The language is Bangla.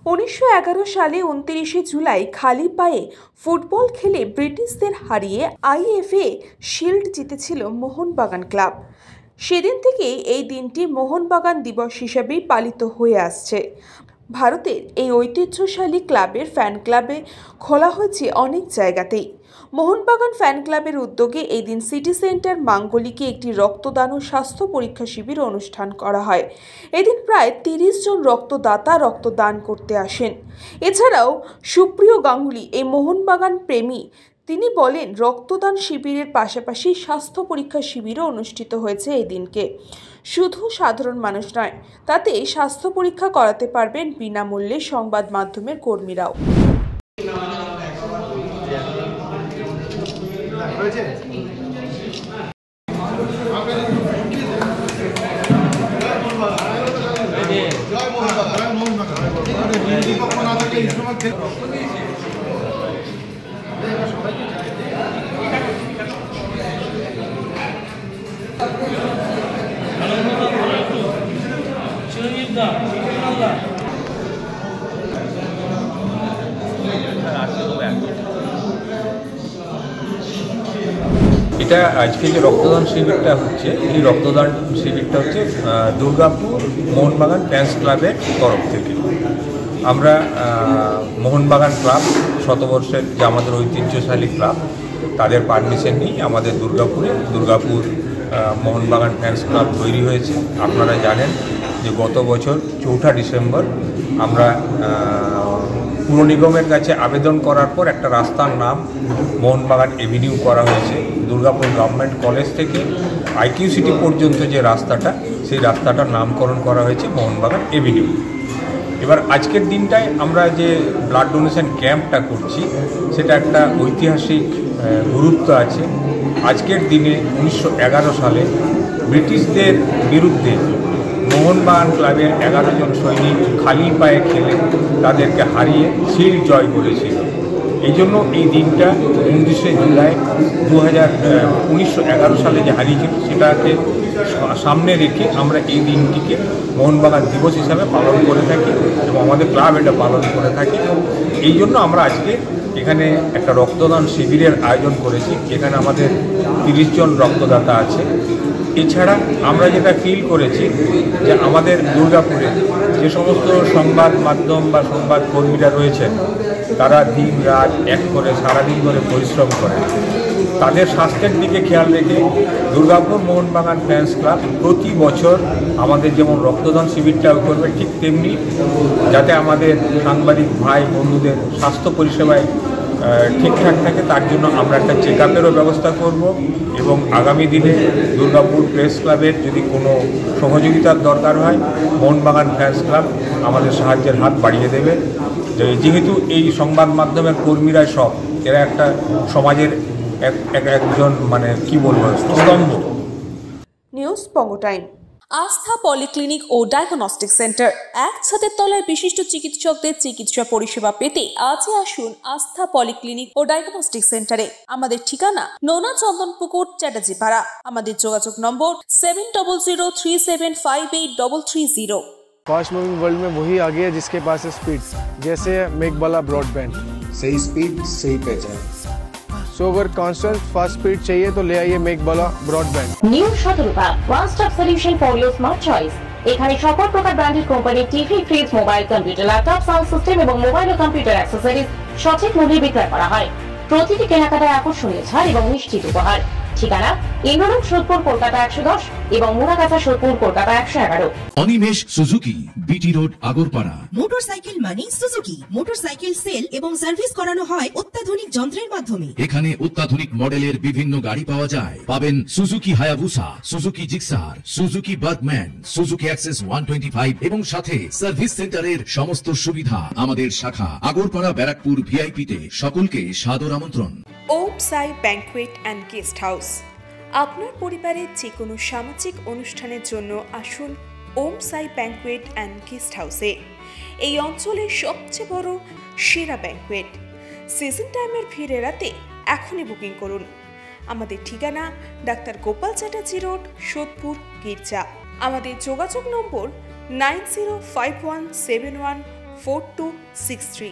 1911 সালে 29শে জুলাই খালি পায়ে ফুটবল খেলে ব্রিটিশদের হারিয়ে আইএফএ শিল্ড জিতেছিল মোহনবাগান ক্লাব। সেদিন থেকেই এই দিনটি মোহনবাগান দিবস হিসেবেই পালিত হয়ে আসছে। ভারতের এই ঐতিহ্যশালী ক্লাবের ফ্যান ক্লাবে খোলা হয়েছে অনেক জায়গাতেই। মোহনবাগান ফ্যান ক্লাবের উদ্যোগে এই দিন সিটি সেন্টার মাঙ্গলিকে একটি রক্তদান ও স্বাস্থ্য পরীক্ষা শিবির অনুষ্ঠান করা হয়। এদিন প্রায় 30 জন রক্তদাতা রক্তদান করতে আসেন। এছাড়াও সুপ্রিয় গাঙ্গুলি এই মোহনবাগান প্রেমী, তিনি বলেন রক্তদান শিবিরের পাশাপাশি স্বাস্থ্য পরীক্ষা শিবিরও অনুষ্ঠিত হয়েছে এই দিনকে। শুধু সাধারণ মানুষ নয়, তাতে স্বাস্থ্য পরীক্ষা করাতে পারবেন বিনামূল্যে সংবাদ মাধ্যমের কর্মীরাও। এটা আজকে যে রক্তদান শিবিরটা হচ্ছে, এই রক্তদান শিবিরটা হচ্ছে দুর্গাপুর মোহনবাগান ফ্যান্স ক্লাবের তরফ থেকে। আমরা মোহনবাগান ক্লাব শতবর্ষের যে আমাদের ঐতিহ্যশালী ক্লাব, তাদের পারমিশন নিয়ে আমাদের দুর্গাপুর মোহনবাগান ফ্যান্স ক্লাব তৈরি হয়েছে। আপনারা জানেন যে গত বছর 4ঠা ডিসেম্বর আমরা পুর নিগমের কাছে আবেদন করার পর একটা রাস্তার নাম মোহনবাগান এভিনিউ করা হয়েছে। দুর্গাপুর গভর্নমেন্ট কলেজ থেকে আইকিউ সিটি পর্যন্ত যে রাস্তাটা, সেই রাস্তাটার নামকরণ করা হয়েছে মোহনবাগান এভিনিউ। এবার আজকের দিনটায় আমরা যে ব্লাড ডোনেশন ক্যাম্পটা করছি, সেটা একটা ঐতিহাসিক গুরুত্ব আছে। আজকের দিনে 1911 সালে ব্রিটিশদের বিরুদ্ধে মোহনবাগান ক্লাবের 11 জন সৈনিক খালি পায়ে খেলে তাদেরকে হারিয়ে শিল্ড জয় করেছিল। এই জন্য এই দিনটা 29শে জুলাই 1911 সালে যে হারিয়েছিল, সেটাকে সামনে রেখে আমরা এই দিনটিকে মোহনবাগান দিবস হিসাবে পালন করে থাকি এবং আমাদের ক্লাব এটা পালন করে থাকি। এই জন্য আমরা আজকে এখানে একটা রক্তদান শিবিরের আয়োজন করেছি। এখানে আমাদের 30 জন রক্তদাতা আছে। এছাড়া আমরা যেটা ফিল করেছি যে আমাদের দুর্গাপুরে যে সমস্ত সংবাদ মাধ্যম বা সংবাদ কর্মীরা রয়েছেন, তারা দিন রাত এক করে সারাদিন ধরে পরিশ্রম করে। তাদের স্বাস্থ্যের দিকে খেয়াল রেখে দুর্গাপুর মোহনবাগান ফ্যান্স ক্লাব প্রতি বছর আমাদের যেমন রক্তদান শিবিরটাও করবে, ঠিক তেমনি যাতে আমাদের সাংবাদিক ভাই বন্ধুদের স্বাস্থ্য পরিষেবায় ঠিকঠাক থাকে, তার জন্য আমরা একটা চেক আপেরও ব্যবস্থা করব। এবং আগামী দিনে দুর্গাপুর প্রেস ক্লাবের যদি কোনো সহযোগিতার দরকার হয়, মোহনবাগান ফ্যান্স ক্লাব আমাদের সাহায্যের হাত বাড়িয়ে দেবে। যেহেতু এই সংবাদ মাধ্যমের কর্মীরা সব এরা একটা সমাজের একজন কি বলবো স্তম্ভ। নিউজ বঙ্গ টাইম। আস্থা পলিক্লিনিক ও ডায়াগনস্টিক সেন্টার, এক ছাদের তলায় বিশিষ্ট চিকিৎসকদের চিকিৎসা পরিষেবা পেতে আজই আসুন আস্থা পলিক্লিনিক ও ডায়াগনস্টিক সেন্টারে। আমাদের ঠিকানা নোনা চন্দনপুকুর, চ্যাটার্জিপাড়া। আমাদের যোগাযোগ নম্বর 7003758330। फास्ट मूविंग वर्ल्ड में वही आगे है जिसके पास है स्पीड, जैसे मेघबाला ब्रॉडबैंड। सही स्पीड सही पहचान। सो अगर कांस्टेंट फास्ट स्पीड चाहिए तो ले आइए Meghbala broadband. New Shatarupa one stop solution for your smart choice. এখানে সকল প্রকার ব্র্যান্ডেড কোম্পানির TV, fridge, mobile, computer, laptop, sound system এবং মোবাইল ও কম্পিউটার অ্যাক্সেসরিজ সঠিক মূল্যে বিক্রয় করা হয়। প্রতিটি কেনাকাটায় আকর্ষণীয় ছাড় এবং নিশ্চিত উপহার। ঠিকানা ইন্দ্রনগর, সোদপুর, কলকাতা 110 এবং Murakachha, Sodepur, Kolkata 111। Animesh Suzuki, BT road, Agarpara. Motorcycle মানে সুজুকি। মোটরসাইকেল সেল এবং সার্ভিস করানো হয় অত্যাধুনিক যন্ত্রের মাধ্যমে। এখানে অত্যাধুনিক মডেলের বিভিন্ন গাড়ি পাওয়া যায়। পাবেন Suzuki Hayabusa, Suzuki Gixxer, Suzuki Bergman, Suzuki access 125 এবং সাথে সার্ভিস সেন্টারের সমস্ত সুবিধা। আমাদের শাখা আগরপাড়া, ব্যারাকপুর ভিআইপি তে। সকলকে সাদর আমন্ত্রণ। ওম সাই ব্যাংকুয়েট অ্যান্ড গেস্ট হাউস। আপনার পরিবারের যে কোনো সামাজিক অনুষ্ঠানের জন্য আসুন ওম সাই ব্যাংকুয়েট অ্যান্ড গেস্ট হাউসে। এই অঞ্চলের সবচেয়ে বড় সেরা ব্যাংকুয়েট। সিজন টাইমের ভিড় এড়াতে এখনই বুকিং করুন। আমাদের ঠিকানা ডাক্তার গোপাল চ্যাটার্জি রোড, সোদপুর, গির্জা। আমাদের যোগাযোগ নম্বর 905171 4263।